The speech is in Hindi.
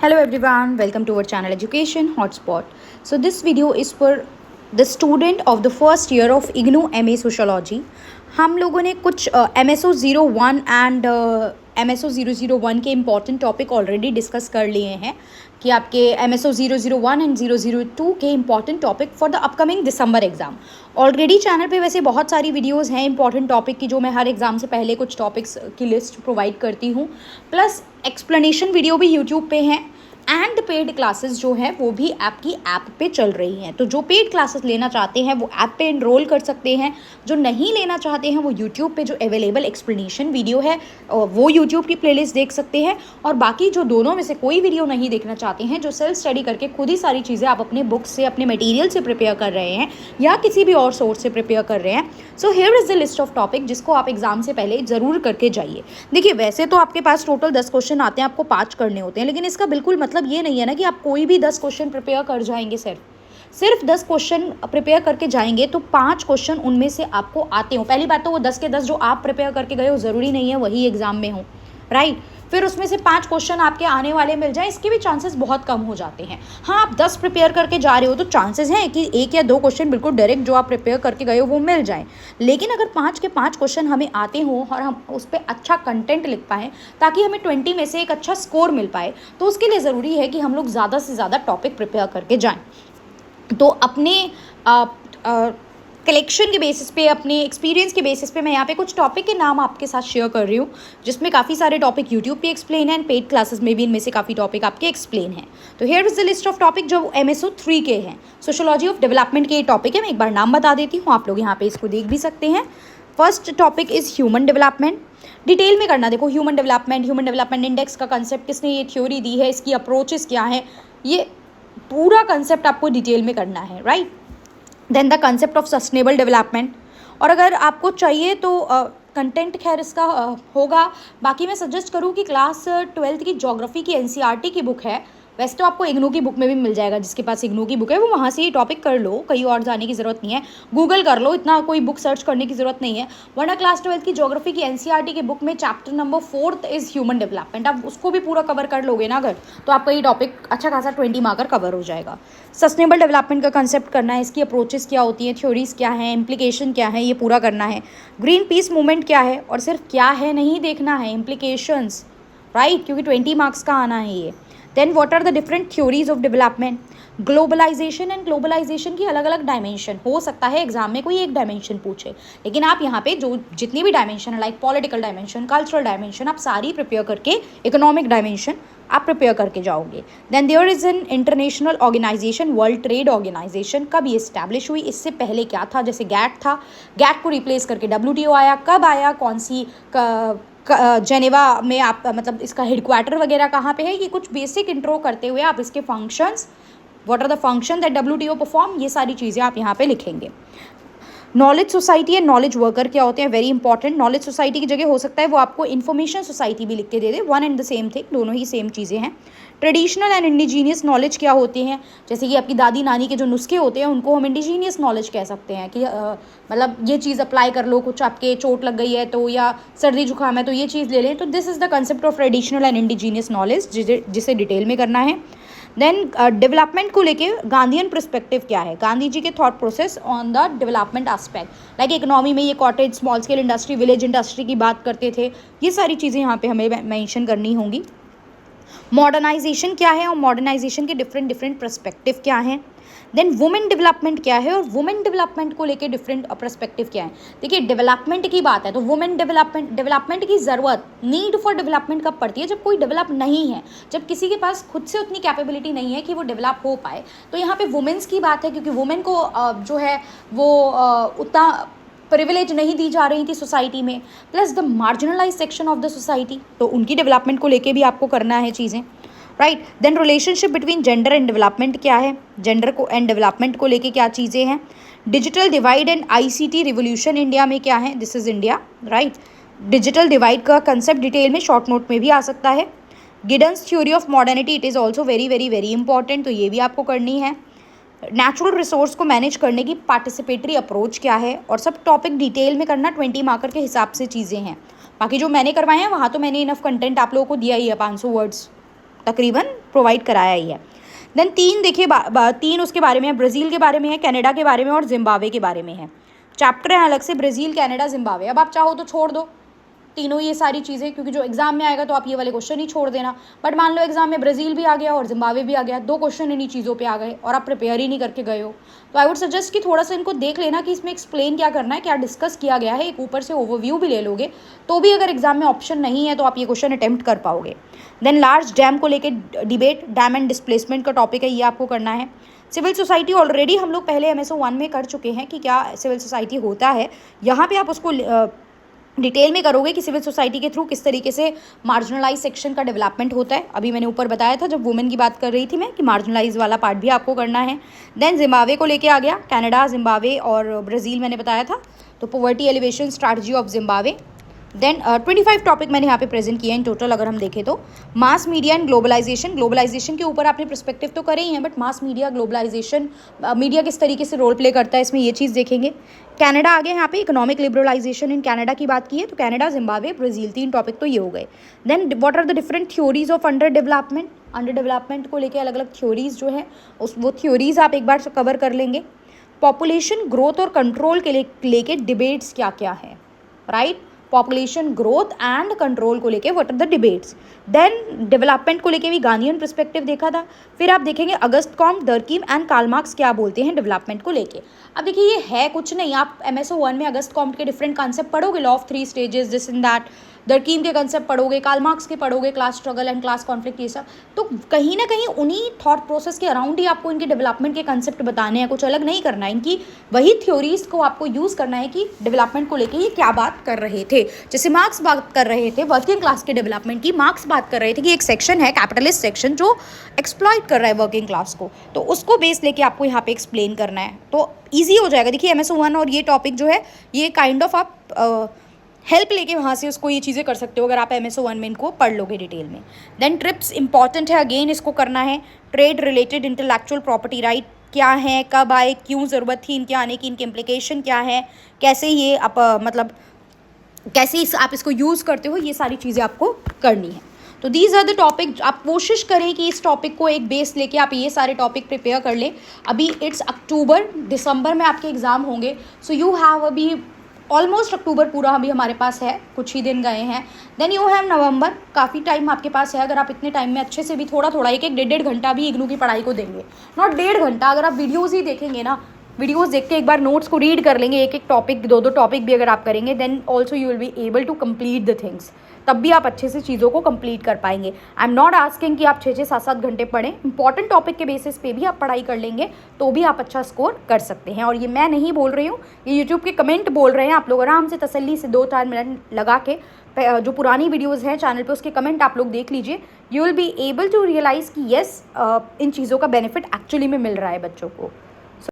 Hello everyone, welcome to our channel Education Hotspot. So this video is for the student of the first year of IGNOU MA Sociology. हम लोगों ने कुछ MSO 01 एंड MSO 001 के इम्पॉर्टेंट टॉपिक ऑलरेडी डिस्कस कर लिए हैं कि आपके MSO 001 एंड 002 के important topic for the upcoming December exam. Already channel पे वैसे बहुत सारी वीडियोस हैं इंपॉर्टेंट टॉपिक की, जो मैं हर एग्ज़ाम से पहले कुछ टॉपिक्स की लिस्ट प्रोवाइड करती हूँ. प्लस एक्सप्लेनेशन वीडियो भी यूट्यूब पे हैं एंड पेड क्लासेस जो है वो भी आपकी ऐप पे चल रही हैं. तो जो पेड क्लासेस लेना चाहते हैं वो ऐप पे एनरोल कर सकते हैं. जो नहीं लेना चाहते हैं वो यूट्यूब पे जो अवेलेबल एक्सप्लेनेशन वीडियो है वो यूट्यूब की प्लेलिस्ट देख सकते हैं. और बाकी जो दोनों में से कोई वीडियो नहीं देखना चाहते हैं, जो सेल्फ स्टडी करके खुद ही सारी चीज़ें आप अपने बुक्स से, अपने मटीरियल से प्रिपेयर कर रहे हैं या किसी भी और सोर्स से प्रिपेयर कर रहे हैं, so here is the list of topic जिसको आप एग्जाम से पहले ज़रूर करके जाइए. देखिए, वैसे तो आपके पास टोटल 10 क्वेश्चन आते हैं, आपको 5 करने होते हैं, लेकिन इसका बिल्कुल मतलब ये नहीं है ना कि आप कोई भी 10 क्वेश्चन प्रिपेयर कर जाएंगे. सिर्फ 10 क्वेश्चन प्रिपेयर करके जाएंगे तो 5 क्वेश्चन उनमें से आपको आते हो. पहली बात तो वो 10 के 10 जो आप प्रिपेयर करके गए हो ज़रूरी नहीं है वही एग्जाम में हो, राइट. फिर उसमें से 5 क्वेश्चन आपके आने वाले मिल जाए, इसके भी चांसेस बहुत कम हो जाते हैं. हाँ, आप 10 प्रिपेयर करके जा रहे हो तो चांसेस हैं कि 1 या 2 क्वेश्चन बिल्कुल डायरेक्ट जो आप प्रिपेयर करके गए हो वो मिल जाए. लेकिन अगर 5 के 5 क्वेश्चन हमें आते हों और हम उस पर अच्छा कंटेंट लिख पाएँ ताकि हमें 20 में से एक अच्छा स्कोर मिल पाए, तो उसके लिए ज़रूरी है कि हम लोग ज़्यादा से ज़्यादा टॉपिक प्रिपेयर करके जाएँ. तो अपने कलेक्शन के बेसिस पे, अपने एक्सपीरियंस के बेसिस पे मैं यहाँ पे कुछ टॉपिक के नाम आपके साथ शेयर कर रही हूँ, जिसमें काफ़ी सारे टॉपिक यूट्यूब पे एक्सप्लेन है एंड पेड क्लासेस में भी इनमें से काफ़ी टॉपिक आपके एक्सप्लेन हैं. तो here is the list of topic जो MSO 3 के हैं. सोशोलॉजी ऑफ डेवलपमेंट के ये टॉपिक है. मैं एक बार नाम बता देती हूँ, आप लोग यहाँ पे इसको देख भी सकते हैं. First topic is human development. Detail में करना. देखो, ह्यूमन डेवलपमेंट इंडेक्स का कंसेप्ट किसने ये थ्योरी दी है, इसकी अप्रोचेस क्या है, ये पूरा कंसेप्ट आपको डिटेल में करना है, right. Then the concept of sustainable development. और अगर आपको चाहिए तो कंटेंट खैर इसका होगा. बाकी मैं सजेस्ट करूँ कि क्लास 12th की ज्योग्राफी की NCERT की बुक है. वैसे तो आपको इग्नू की बुक में भी मिल जाएगा, जिसके पास इग्नू की बुक है वो वहाँ से ये टॉपिक कर लो, कहीं और जाने की ज़रूरत नहीं है. गूगल कर लो, इतना कोई बुक सर्च करने की ज़रूरत नहीं है. वरना क्लास 12th की ज्योग्राफी की NCERT की बुक में chapter number 4 is human development. आप उसको भी पूरा कवर कर लोगे ना अगर, तो आपका ये टॉपिक अच्छा खासा 20 मार्कर कवर हो जाएगा. सस्टेनेबल डेवलपमेंट का कंसेप्ट करना है, इसकी अप्रोचेस क्या होती हैं, थ्योरीज क्या हैं, इम्प्लीकेशन क्या है, ये पूरा करना है. ग्रीन पीस मूवमेंट क्या है, और सिर्फ क्या है नहीं देखना है, इम्प्लीकेशंस, राइट, क्योंकि 20 मार्क्स का आना है ये. Then what are the different theories of development. Globalisation and globalisation की अलग अलग डायमेंशन. हो सकता है एग्जाम में कोई एक डायमेंशन पूछे, लेकिन आप यहाँ पे जो जितनी भी डायमेंशन है, like political dimension, cultural dimension, आप सारी प्रिपेयर करके, इकोनॉमिक डायमेंशन आप प्रिपेयर करके जाओगे. Then there is an international organisation, world trade organisation. कब ये इस्टेब्लिश हुई, इससे पहले क्या था, जैसे गैट था, गैट को रिप्लेस करके WTO आया. कब आया, कौन सी जेनेवा में आप, मतलब इसका हेडक्वार्टर वगैरह कहाँ पे है, ये कुछ बेसिक इंट्रो करते हुए आप इसके functions, what are the function that WTO perform, ये सारी चीज़ें आप यहाँ पे लिखेंगे. Knowledge society and knowledge worker क्या होते हैं, वेरी इंपॉर्टेंट. नॉलेज सोसाइटी की जगह हो सकता है वो आपको इन्फॉर्मेशन सोसाइटी भी लिख के दे दे. One and the same thing, दोनों ही सेम चीज़ें हैं. ट्रेडिशनल एंड इंडिजीनियस नॉलेज क्या होते हैं, जैसे कि आपकी दादी नानी के जो नुस्खे होते हैं उनको हम इंडिजीनियस नॉलेज कह सकते हैं कि मतलब ये चीज़ अप्लाई कर लो, कुछ आपके चोट लग गई है तो, या सर्दी जुकाम है तो ये चीज़ ले लें. तो this is the concept of traditional and indigenous knowledge, जिसे डिटेल में करना है. देन डेवलपमेंट को लेके गांधीयन पर्सपेक्टिव क्या है, गांधी जी के thought process on the development aspect. Like economy में ये cottage, small scale industry, village industry की बात करते थे. ये सारी चीज़ें यहाँ पे हमें मेंशन करनी होंगी. मॉडर्नाइजेशन क्या है और मॉडर्नाइजेशन के डिफरेंट पर्सपेक्टिव क्या हैं. देन वुमेन डेवलपमेंट क्या है और वुमेन डेवलपमेंट को लेके डिफरेंट पर्सपेक्टिव क्या है. देखिए, डेवलपमेंट की बात है तो वुमेन डेवलपमेंट की ज़रूरत, नीड फॉर डेवलपमेंट कब पड़ती है, जब कोई डेवलप नहीं है, जब किसी के पास खुद से उतनी कैपेबिलिटी नहीं है कि वो डेवलप हो पाए. तो यहाँ पे वुमेन्स की बात है, क्योंकि वुमेन को जो है वो उतना प्रिविलेज नहीं दी जा रही थी सोसाइटी में. Plus the marginalise section of the society, तो उनकी डेवलपमेंट को लेके भी आपको करना है चीज़ें, right. Then relationship between gender and development क्या है, जेंडर को एंड डेवलपमेंट को लेके क्या चीज़ें हैं. Digital divide and ICT revolution India में क्या है, this is India, right. Digital divide का कंसेप्ट डिटेल में शॉर्ट नोट में भी आ सकता है. Giddens theory of modernity, it is also very very very important, तो ये भी आपको करनी है. नेचुरल रिसोर्स को मैनेज करने की पार्टिसिपेटरी अप्रोच क्या है, और सब टॉपिक डिटेल में करना, 20 मार्कर के हिसाब से चीज़ें हैं. बाकी जो मैंने करवाए हैं वहाँ तो मैंने इनफ कंटेंट आप लोगों को दिया ही है, 500 वर्ड्स तकरीबन प्रोवाइड कराया ही है। देन 3 देखिए 3 उसके बारे में है, ब्राज़ील के बारे में है, कनाडा के बारे में और जिम्बाब्वे के बारे में है। चैप्टर है अलग से ब्राज़ील, कनाडा, जिम्बाब्वे। अब आप चाहो तो छोड़ दो तीनों ये सारी चीज़ें, क्योंकि जो एग्जाम में आएगा तो आप ये वाले क्वेश्चन ही छोड़ देना। बट मान लो एग्जाम में ब्राज़ील भी आ गया और जिम्बाब्वे भी आ गया, 2 क्वेश्चन इन्हीं चीज़ों पे आ गए और आप प्रिपेयर ही नहीं करके गए हो, तो आई वुड सजेस्ट कि थोड़ा सा इनको देख लेना कि इसमें एक्सप्लेन क्या करना है, क्या डिस्कस किया गया है। एक ऊपर से ओवरव्यू भी ले लोगे तो भी अगर एग्जाम में ऑप्शन नहीं है तो आप ये क्वेश्चन अटेम्प्ट कर पाओगे। देन लार्ज डैम को लेके डिबेट, डैम एंड डिस्प्लेसमेंट का टॉपिक है, ये आपको करना है। सिविल सोसाइटी ऑलरेडी हम लोग पहले MSO 1 में कर चुके हैं कि क्या सिविल सोसाइटी होता है। यहाँ पे आप उसको डिटेल में करोगे कि सिविल सोसाइटी के थ्रू किस तरीके से मार्जिनलाइज सेक्शन का डेवलपमेंट होता है। अभी मैंने ऊपर बताया था जब वुमेन की बात कर रही थी मैं कि मार्जिनलाइज वाला पार्ट भी आपको करना है। देन जिम्बाब्वे को लेके आ गया, कनाडा, जिम्बाब्वे और ब्राज़ील मैंने बताया था, तो poverty alleviation strategy of Zimbabwe. Then 25 topic मैंने यहाँ पे प्रेजेंट किए हैं इन टोटल अगर हम देखें तो। मास मीडिया एंड ग्लोबलाइजेशन के ऊपर आपने पर्सपेक्टिव तो करे ही हैं, but mass media, globalisation, media किस तरीके से रोल प्ले करता है इसमें, ये चीज़ देखेंगे। कनाडा आ गया यहाँ पे, इकोनॉमिक लिबरलाइजेशन इन कनाडा की बात की है तो कनाडा, जिम्बाब्वे, ब्राज़ील, 3 टॉपिक तो ये हो गए। Then what are the different theories of under development को लेके अलग अलग थ्योरीज जो है वो थ्योरीज आप एक बार कवर कर लेंगे। पॉपुलेशन ग्रोथ और कंट्रोल के लेके डिबेट्स क्या क्या है, right. Population growth and control को लेके what are the debates. Then development को लेके भी गांधीयन पर्सपेक्टिव देखा था। फिर आप देखेंगे अगस्त कॉम, डर्कीम एंड कार्ल मार्क्स क्या बोलते हैं डेवलपमेंट को लेके। अब देखिए ये है कुछ नहीं, आप MSO 1 में अगस्त कॉम के डिफरेंट कॉन्सेप्ट पढ़ोगे, law of 3 stages, this and that, Durkheim के कंसेप्ट पढ़ोगे, कार्ल मार्क्स के पढ़ोगे, class struggle and class conflict, ये सब तो कहीं ना कहीं उन्हीं थॉट प्रोसेस के अराउंड ही आपको इनके डेवलपमेंट के कंसेप्ट बताने हैं, कुछ अलग नहीं करना है। इनकी वही थ्योरीज को आपको यूज़ करना है कि डेवलपमेंट को लेके ये क्या बात कर रहे थे। जैसे मार्क्स बात कर रहे थे वर्किंग क्लास के डेवलपमेंट की, मार्क्स बात कर रहे थे कि एक सेक्शन है कैपिटलिस्ट सेक्शन जो एक्सप्लॉइट कर रहा है वर्किंग क्लास को, तो उसको बेस लेके आपको यहाँ पे एक्सप्लेन करना है, तो ईजी हो जाएगा। देखिए MSO 1 और ये टॉपिक जो है ये काइंड ऑफ आप हेल्प लेके वहाँ से उसको ये चीज़ें कर सकते हो अगर आप MSO 1 में इनको पढ़ लोगे डिटेल में। देन ट्रिप्स इंपॉर्टेंट है, अगेन इसको करना है। Trade related intellectual property right क्या है, कब आए, क्यों ज़रूरत थी इनके आने की, इनके इम्प्लीकेशन क्या है, कैसे ये आप मतलब कैसे आप इसको यूज़ करते हो, ये सारी चीज़ें आपको करनी है। तो दीज आर द टॉपिक। आप कोशिश करें कि इस टॉपिक को एक बेस लेके आप ये सारे टॉपिक प्रिपेयर कर लें। अभी इट्स अक्टूबर, दिसंबर में आपके एग्ज़ाम होंगे, सो यू हैव अभी ऑलमोस्ट अक्टूबर पूरा अभी हमारे पास है, कुछ ही दिन गए हैं। देन यू हैव नवंबर, काफ़ी टाइम आपके पास है। अगर आप इतने टाइम में अच्छे से भी थोड़ा थोड़ा 1-1, 1.5 घंटा भी इग्नू की पढ़ाई को देंगे, नॉट 1.5 घंटा, अगर आप वीडियोज़ ही देखेंगे ना, वीडियोज़ देख के एक बार नोट्स को रीड कर लेंगे, एक टॉपिक 2 टॉपिक भी अगर आप करेंगे, then also you will be able to complete the things, तब भी आप अच्छे से चीज़ों को कंप्लीट कर पाएंगे। आई एम नॉट आस्किंग कि आप 6-6, 7-7 घंटे पढ़ें, इंपॉर्टेंट टॉपिक के बेसिस पे भी आप पढ़ाई कर लेंगे तो भी आप अच्छा स्कोर कर सकते हैं। और ये मैं नहीं बोल रही हूँ, ये यूट्यूब के कमेंट बोल रहे हैं। आप लोग आराम से तसल्ली से 2-4 मिनट लगा के जो पुरानी वीडियोज़ हैं चैनल पे उसके कमेंट आप लोग देख लीजिए, you will be able to realise कि येस इन चीज़ों का बेनिफिट एक्चुअली में मिल रहा है बच्चों को।